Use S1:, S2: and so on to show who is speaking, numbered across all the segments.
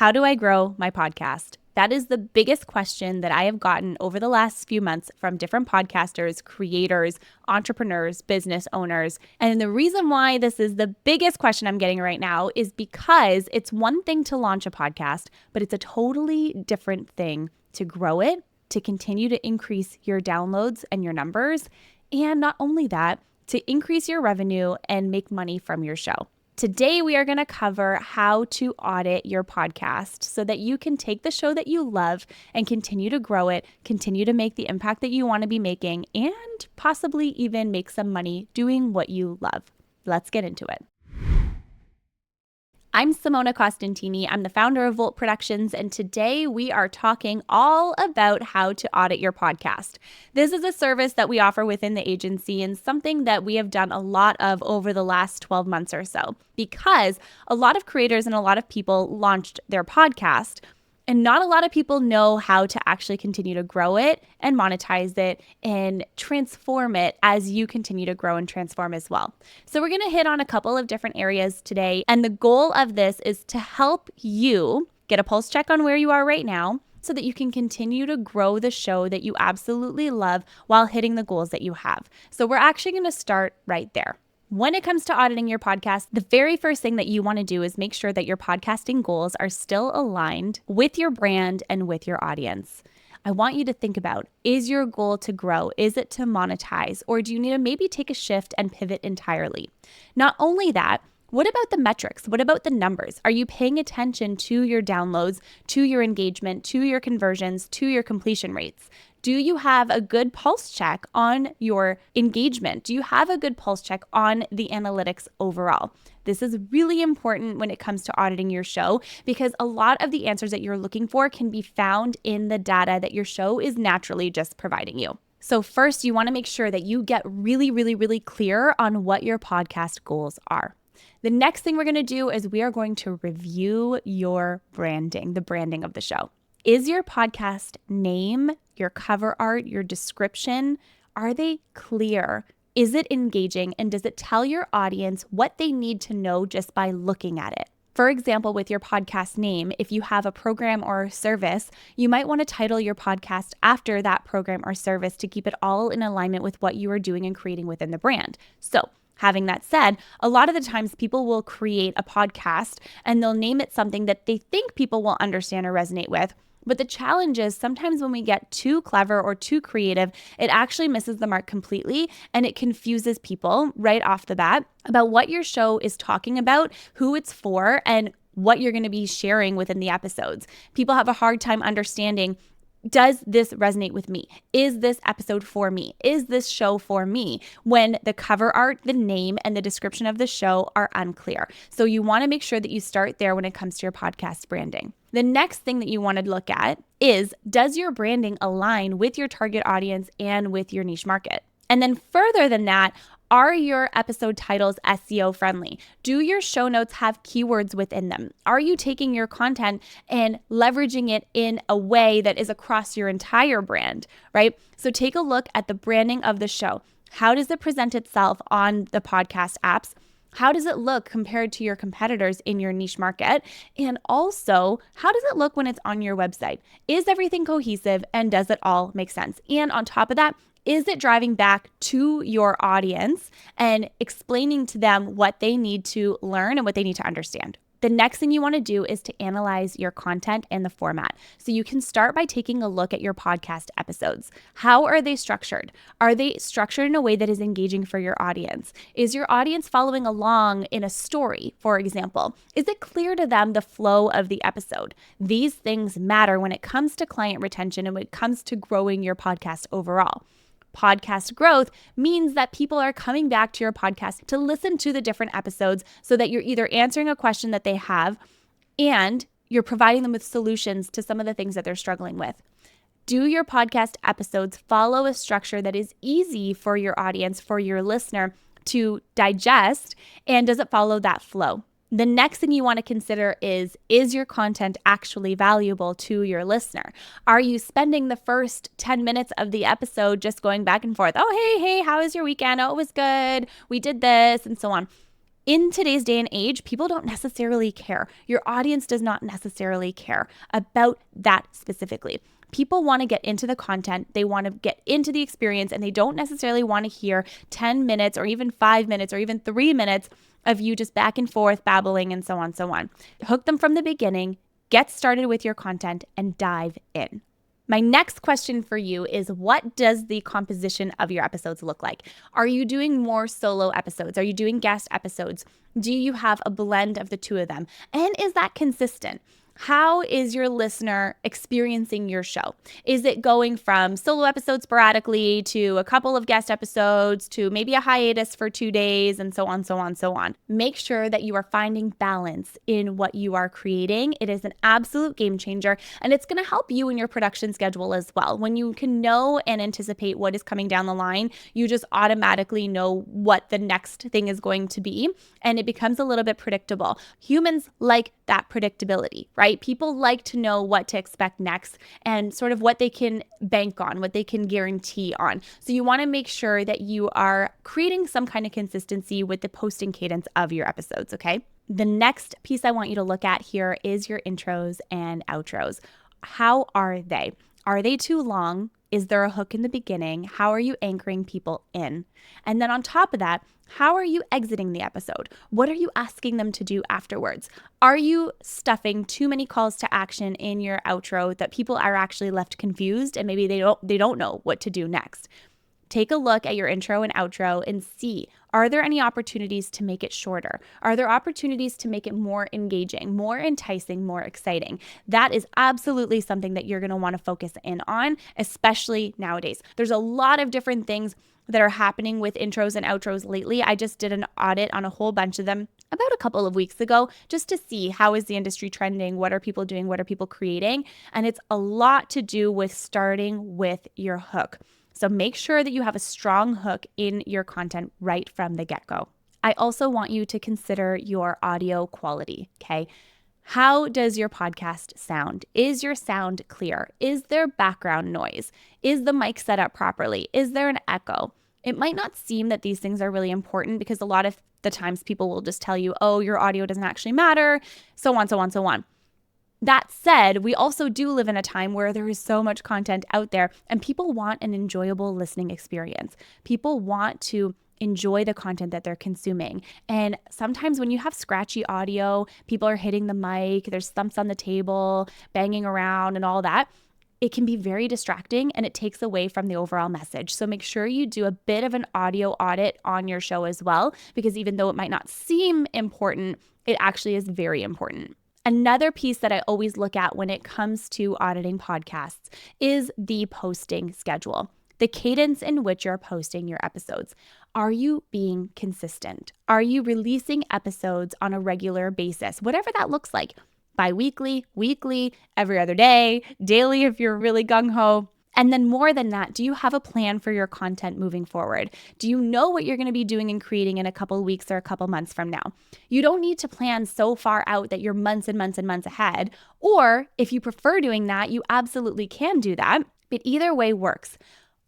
S1: How do I grow my podcast? That is the biggest question that I have gotten over the last few months from different podcasters, creators, entrepreneurs, business owners. And the reason why this is the biggest question I'm getting right now is because it's one thing to launch a podcast, but it's a totally different thing to grow it, to continue to increase your downloads and your numbers, and not only that, to increase your revenue and make money from your show. Today, we are going to cover how to audit your podcast so that you can take the show that you love and continue to grow it, continue to make the impact that you want to be making, and possibly even make some money doing what you love. Let's get into it. I'm Simona Costantini. I'm the founder of Volt Productions, and today we are talking all about how to audit your podcast. This is a service that we offer within the agency and something that we have done a lot of over the last 12 months or so, because a lot of creators and a lot of people launched their podcast, and not a lot of people know how to actually continue to grow it and monetize it and transform it as you continue to grow and transform as well. So we're going to hit on a couple of different areas today. And the goal of this is to help you get a pulse check on where you are right now so that you can continue to grow the show that you absolutely love while hitting the goals that you have. So we're actually going to start right there. When it comes to auditing your podcast, the very first thing that you want to do is make sure that your podcasting goals are still aligned with your brand and with your audience. I want you to think about, is your goal to grow? Is it to monetize? Or do you need to maybe take a shift and pivot entirely? Not only that, what about the metrics? What about the numbers? Are you paying attention to your downloads, to your engagement, to your conversions, to your completion rates? Do you have a good pulse check on your engagement? Do you have a good pulse check on the analytics overall? This is really important when it comes to auditing your show because a lot of the answers that you're looking for can be found in the data that your show is naturally just providing you. So first, you want to make sure that you get really clear on what your podcast goals are. The next thing we're going to do is we are going to review your branding, the branding of the show. Is your podcast name, your cover art, your description, are they clear? Is it engaging? And does it tell your audience what they need to know just by looking at it? For example, with your podcast name, if you have a program or a service, you might want to title your podcast after that program or service to keep it all in alignment with what you are doing and creating within the brand. So, having that said, a lot of the times people will create a podcast and they'll name it something that they think people will understand or resonate with. But the challenge is sometimes when we get too clever or too creative, it actually misses the mark completely and it confuses people right off the bat about what your show is talking about, who it's for, and what you're going to be sharing within the episodes. People have a hard time understanding, does this resonate with me? Is this episode for me? Is this show for me? When the cover art, the name, and the description of the show are unclear. So you want to make sure that you start there when it comes to your podcast branding. The next thing that you want to look at is, does your branding align with your target audience and with your niche market? And then further than that, are your episode titles SEO friendly? Do your show notes have keywords within them? Are you taking your content and leveraging it in a way that is across your entire brand, right? So take a look at the branding of the show. How does it present itself on the podcast apps? How does it look compared to your competitors in your niche market? And also, how does it look when it's on your website? Is everything cohesive and does it all make sense? And on top of that, is it driving back to your audience and explaining to them what they need to learn and what they need to understand? The next thing you want to do is to analyze your content and the format. So you can start by taking a look at your podcast episodes. How are they structured? Are they structured in a way that is engaging for your audience? Is your audience following along in a story, for example? Is it clear to them the flow of the episode? These things matter when it comes to client retention and when it comes to growing your podcast overall. Podcast growth means that people are coming back to your podcast to listen to the different episodes so that you're either answering a question that they have and you're providing them with solutions to some of the things that they're struggling with. Do your podcast episodes follow a structure that is easy for your audience, for your listener to digest? And does it follow that flow? The next thing you want to consider is your content actually valuable to your listener? Are you spending the first 10 minutes of the episode just going back and forth? Oh, hey, how was your weekend? Oh, it was good. We did this and so on. In today's day and age, people don't necessarily care. Your audience does not necessarily care about that specifically. People want to get into the content, they want to get into the experience, and they don't necessarily want to hear 10 minutes or even 5 minutes or even 3 minutes of you just back and forth babbling and so on, so on. Hook them from the beginning, get started with your content, and dive in. My next question for you is, what does the composition of your episodes look like? Are you doing more solo episodes? Are you doing guest episodes? Do you have a blend of the two of them? And is that consistent? How is your listener experiencing your show? Is it going from solo episodes sporadically to a couple of guest episodes to maybe a hiatus for 2 days and so on, so on, so on? Make sure that you are finding balance in what you are creating. It is an absolute game changer, and it's going to help you in your production schedule as well. When you can know and anticipate what is coming down the line, you just automatically know what the next thing is going to be, and it becomes a little bit predictable. Humans like that predictability, right? People like to know what to expect next and sort of what they can bank on, what they can guarantee on. So you want to make sure that you are creating some kind of consistency with the posting cadence of your episodes, okay? The next piece I want you to look at here is your intros and outros. How are they? Are they too long? Is there a hook in the beginning? How are you anchoring people in? And then on top of that, how are you exiting the episode? What are you asking them to do afterwards? Are you stuffing too many calls to action in your outro that people are actually left confused and maybe they don't know what to do next? Take a look at your intro and outro and see, are there any opportunities to make it shorter? Are there opportunities to make it more engaging, more enticing, more exciting? That is absolutely something that you're going to want to focus in on, especially nowadays. There's a lot of different things that are happening with intros and outros lately. I just did an audit on a whole bunch of them about a couple of weeks ago just to see how is the industry trending, what are people doing, what are people creating, and it's a lot to do with starting with your hook. So make sure that you have a strong hook in your content right from the get-go. I also want you to consider your audio quality, okay? How does your podcast sound? Is your sound clear? Is there background noise? Is the mic set up properly? Is there an echo? It might not seem that these things are really important because a lot of the times people will just tell you, oh, your audio doesn't actually matter, so on, so on, so on. That said, we also do live in a time where there is so much content out there and people want an enjoyable listening experience. People want to enjoy the content that they're consuming. And sometimes when you have scratchy audio, people are hitting the mic, there's thumps on the table, banging around and all that. It can be very distracting and it takes away from the overall message. So make sure you do a bit of an audio audit on your show as well, because even though it might not seem important, it actually is very important. Another piece that I always look at when it comes to auditing podcasts is the posting schedule, the cadence in which you're posting your episodes. Are you being consistent? Are you releasing episodes on a regular basis? Whatever that looks like, bi-weekly, weekly, every other day, daily if you're really gung-ho. And then more than that, do you have a plan for your content moving forward? Do you know what you're going to be doing and creating in a couple of weeks or a couple months from now? You don't need to plan so far out that you're months and months and months ahead. Or if you prefer doing that, you absolutely can do that. But either way works.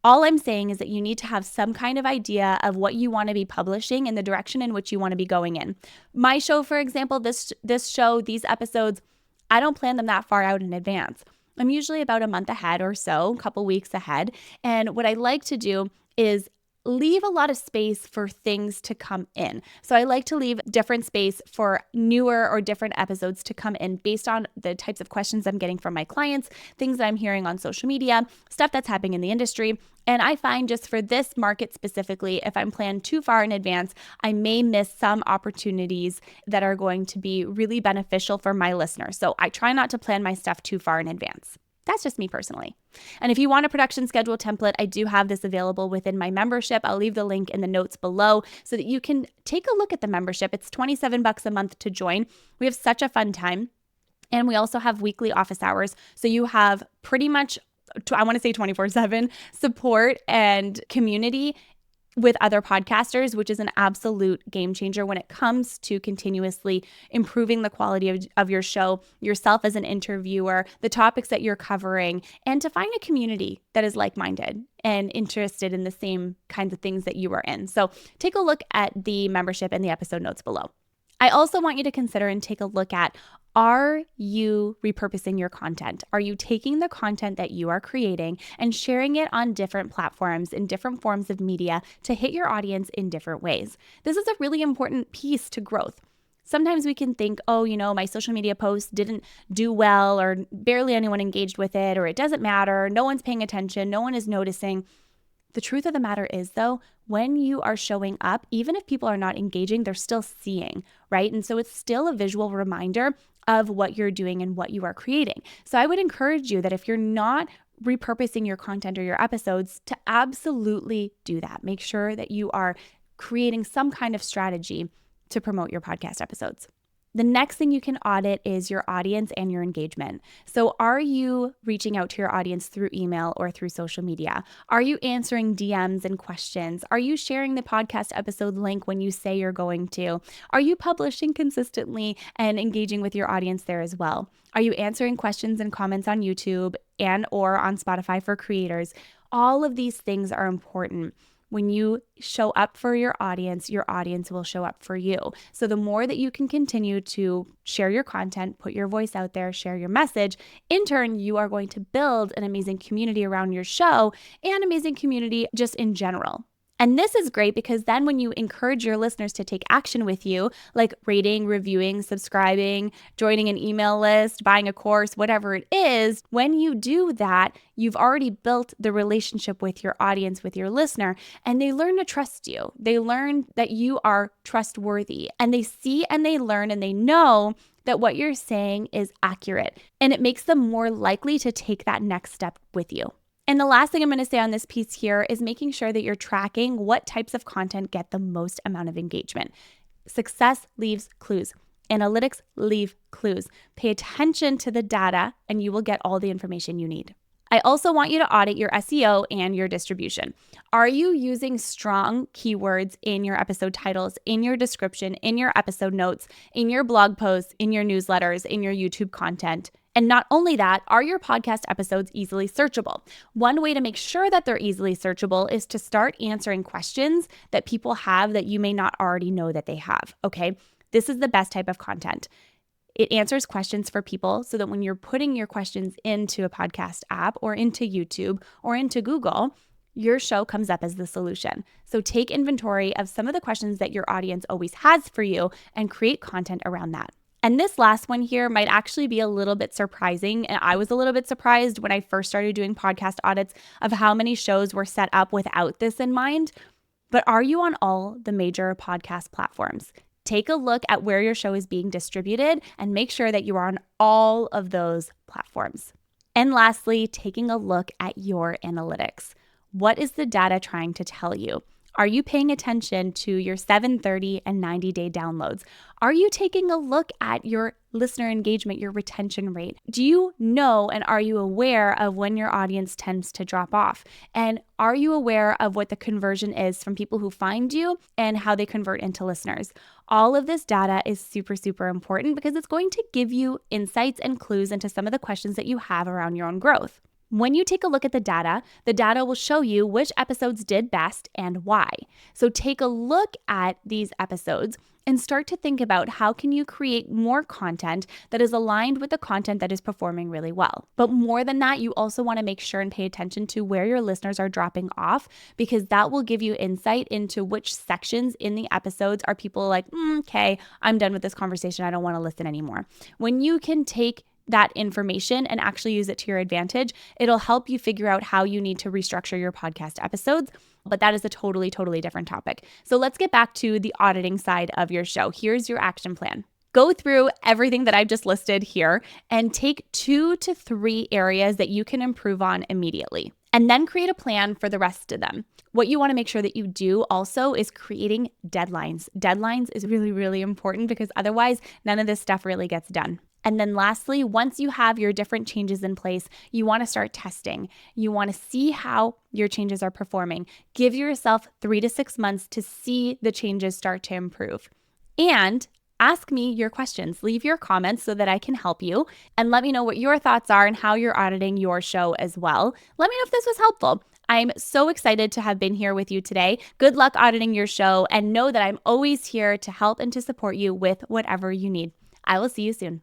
S1: All I'm saying is that you need to have some kind of idea of what you want to be publishing and the direction in which you want to be going in. My show, for example, this show, these episodes, I don't plan them that far out in advance. I'm usually about a month ahead or so, a couple weeks ahead. And what I like to do is leave a lot of space for things to come in. So I like to leave different space for newer or different episodes to come in based on the types of questions I'm getting from my clients, things that I'm hearing on social media, stuff that's happening in the industry. And I find just for this market specifically, if I'm planned too far in advance, I may miss some opportunities that are going to be really beneficial for my listeners. So I try not to plan my stuff too far in advance. That's just me personally. And if you want a production schedule template, I do have this available within my membership. I'll leave the link in the notes below so that you can take a look at the membership. It's $27 a month to join. We have such a fun time. And we also have weekly office hours. So you have pretty much, I want to say 24/7 support and community with other podcasters, which is an absolute game changer when it comes to continuously improving the quality of your show, yourself as an interviewer, the topics that you're covering, and to find a community that is like-minded. and interested in the same kinds of things that you are in. So take a look at the membership and the episode notes below. I also want you to consider and take a look at, are you repurposing your content? Are you taking the content that you are creating and sharing it on different platforms in different forms of media to hit your audience in different ways? This is a really important piece to growth. Sometimes we can think, oh, my social media post didn't do well, or barely anyone engaged with it, or it doesn't matter, no one's paying attention, no one is noticing. The truth of the matter is, though, when you are showing up, even if people are not engaging, they're still seeing, right? And so it's still a visual reminder of what you're doing and what you are creating. So I would encourage you that if you're not repurposing your content or your episodes, to absolutely do that. Make sure that you are creating some kind of strategy to promote your podcast episodes. The next thing you can audit is your audience and your engagement. So are you reaching out to your audience through email or through social media? Are you answering DMs and questions? Are you sharing the podcast episode link when you say you're going to? Are you publishing consistently and engaging with your audience there as well? Are you answering questions and comments on YouTube and or on Spotify for creators? All of these things are important. When you show up for your audience will show up for you. So the more that you can continue to share your content, put your voice out there, share your message, in turn, you are going to build an amazing community around your show and amazing community just in general. And this is great because then when you encourage your listeners to take action with you, like rating, reviewing, subscribing, joining an email list, buying a course, whatever it is, when you do that, you've already built the relationship with your audience, with your listener, and they learn to trust you. They learn that you are trustworthy, and they see and they learn and they know that what you're saying is accurate, and it makes them more likely to take that next step with you. And the last thing I'm going to say on this piece here is making sure that you're tracking what types of content get the most amount of engagement. Success leaves clues. Analytics leave clues. Pay attention to the data and you will get all the information you need. I also want you to audit your SEO and your distribution. Are you using strong keywords in your episode titles, in your description, in your episode notes, in your blog posts, in your newsletters, in your YouTube content? And not only that, are your podcast episodes easily searchable? One way to make sure that they're easily searchable is to start answering questions that people have that you may not already know that they have, okay? This is the best type of content. It answers questions for people so that when you're putting your questions into a podcast app or into YouTube or into Google, your show comes up as the solution. So take inventory of some of the questions that your audience always has for you and create content around that. And this last one here might actually be a little bit surprising. And I was a little bit surprised when I first started doing podcast audits of how many shows were set up without this in mind. But are you on all the major podcast platforms? Take a look at where your show is being distributed and make sure that you are on all of those platforms. And lastly, taking a look at your analytics. What is the data trying to tell you? Are you paying attention to your 7, 30, and 90-day downloads? Are you taking a look at your listener engagement, your retention rate? Do you know and are you aware of when your audience tends to drop off? And are you aware of what the conversion is from people who find you and how they convert into listeners? All of this data is super, super important because it's going to give you insights and clues into some of the questions that you have around your own growth. When you take a look at the data will show you which episodes did best and why. So take a look at these episodes and start to think about how can you create more content that is aligned with the content that is performing really well. But more than that, you also want to make sure and pay attention to where your listeners are dropping off, because that will give you insight into which sections in the episodes are people like, okay, I'm done with this conversation. I don't want to listen anymore. When you can take that information and actually use it to your advantage, it'll help you figure out how you need to restructure your podcast episodes. But that is a totally, totally different topic. So let's get back to the auditing side of your show. Here's your action plan. Go through everything that I've just listed here and take 2 to 3 areas that you can improve on immediately. And then create a plan for the rest of them. What you want to make sure that you do also is creating deadlines. Deadlines is really, really important because otherwise none of this stuff really gets done. And then lastly, once you have your different changes in place, you want to start testing. You want to see how your changes are performing. Give yourself 3 to 6 months to see the changes start to improve. And ask me your questions. Leave your comments so that I can help you. And let me know what your thoughts are and how you're auditing your show as well. Let me know if this was helpful. I'm so excited to have been here with you today. Good luck auditing your show, and know that I'm always here to help and to support you with whatever you need. I will see you soon.